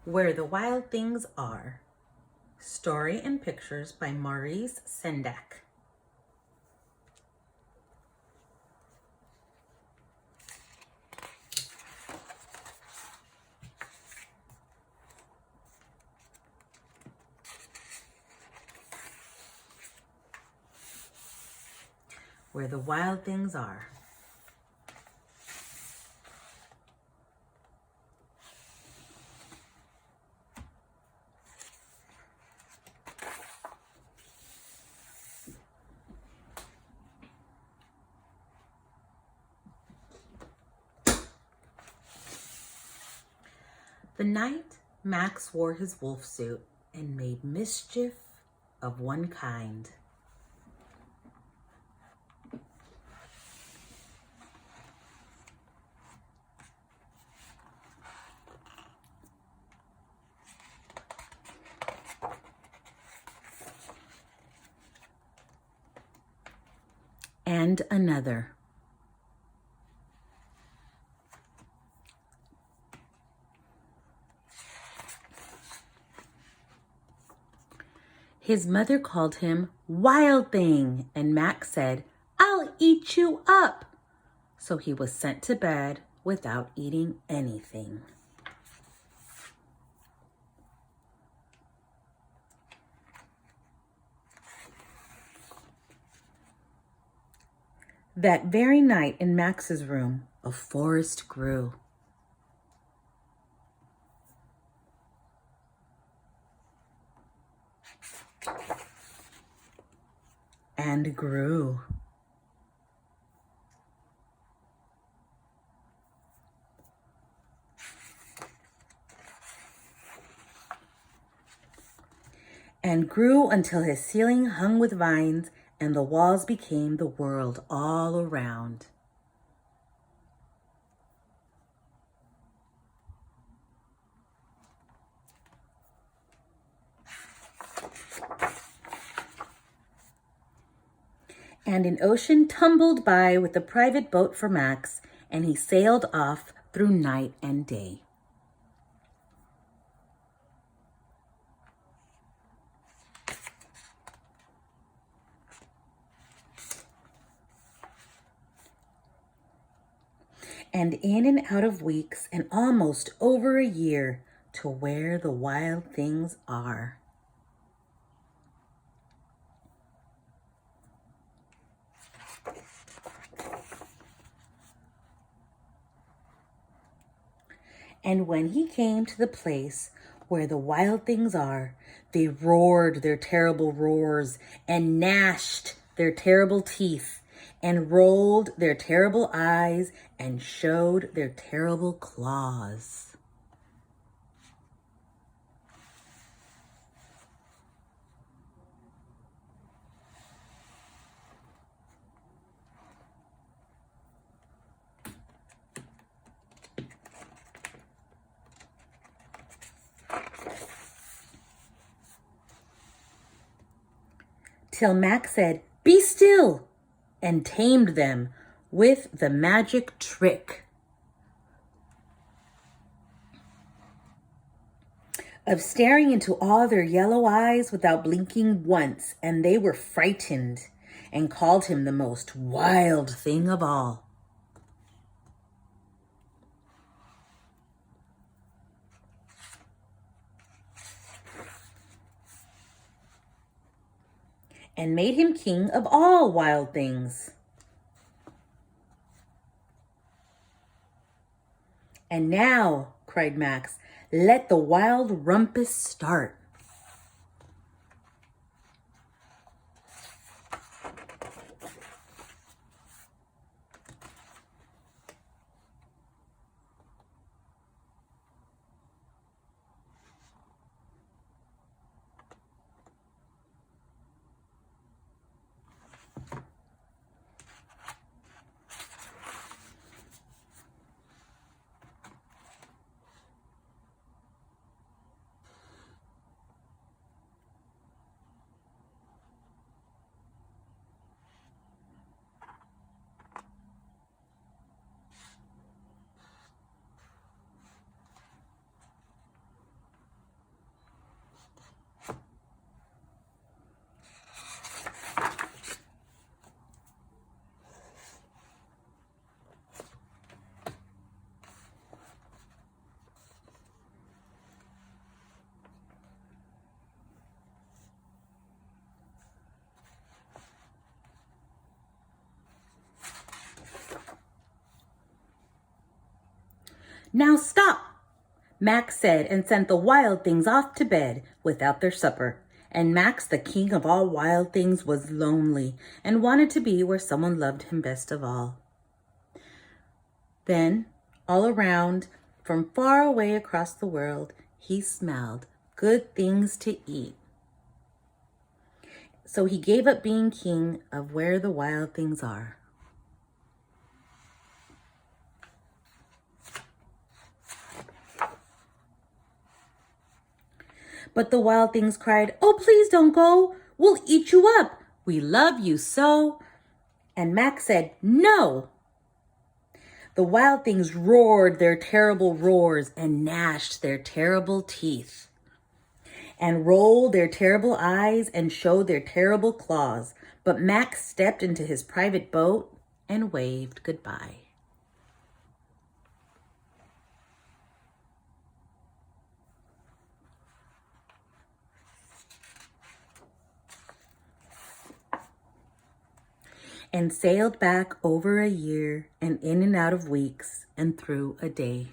Where the Wild Things Are. Story and pictures by Maurice Sendak. Where the Wild Things Are. The night Max wore his wolf suit and made mischief of one kind. And another. His mother called him Wild Thing, and Max said, "I'll eat you up." So he was sent to bed without eating anything. That very night in Max's room, a forest grew. And grew. And grew until his ceiling hung with vines and the walls became the world all around. And an ocean tumbled by with a private boat for Max, and he sailed off through night and day. And in and out of weeks, and almost over a year, to where the wild things are. And when he came to the place where the wild things are, they roared their terrible roars and gnashed their terrible teeth and rolled their terrible eyes and showed their terrible claws. Till Max said, "Be still," and tamed them with the magic trick of staring into all their yellow eyes without blinking once, and they were frightened and called him the most wild thing of all. And made him king of all wild things. "And now," cried Max, "let the wild rumpus start." Now stop, Max said, and sent the wild things off to bed without their supper. And Max, the king of all wild things, was lonely and wanted to be where someone loved him best of all. Then, all around, from far away across the world, he smelled good things to eat. So he gave up being king of where the wild things are. But the wild things cried, "Oh, please don't go. We'll eat you up. We love you so." And Max said, "No." The wild things roared their terrible roars and gnashed their terrible teeth and rolled their terrible eyes and showed their terrible claws. But Max stepped into his private boat and waved goodbye. And sailed back over a year and in and out of weeks and through a day.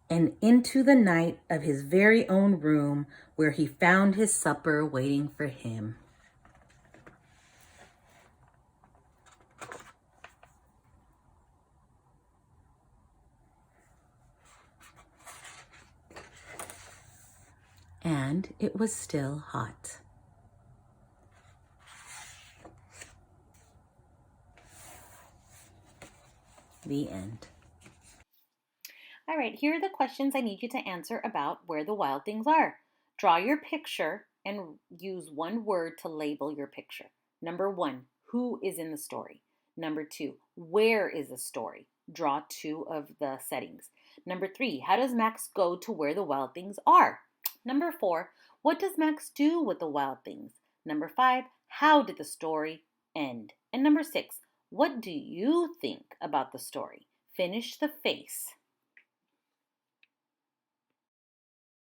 And into the night of his very own room where he found his supper waiting for him. And it was still hot. The end. All right, here are the questions I need you to answer about where the wild things are. Draw your picture and use one word to label your picture. Number 1, who is in the story? Number 2, where is the story? Draw 2 of the settings. Number 3, how does Max go to where the wild things are? Number 4, what does Max do with the wild things? Number 5, how did the story end? And number 6, what do you think about the story? Finish the face.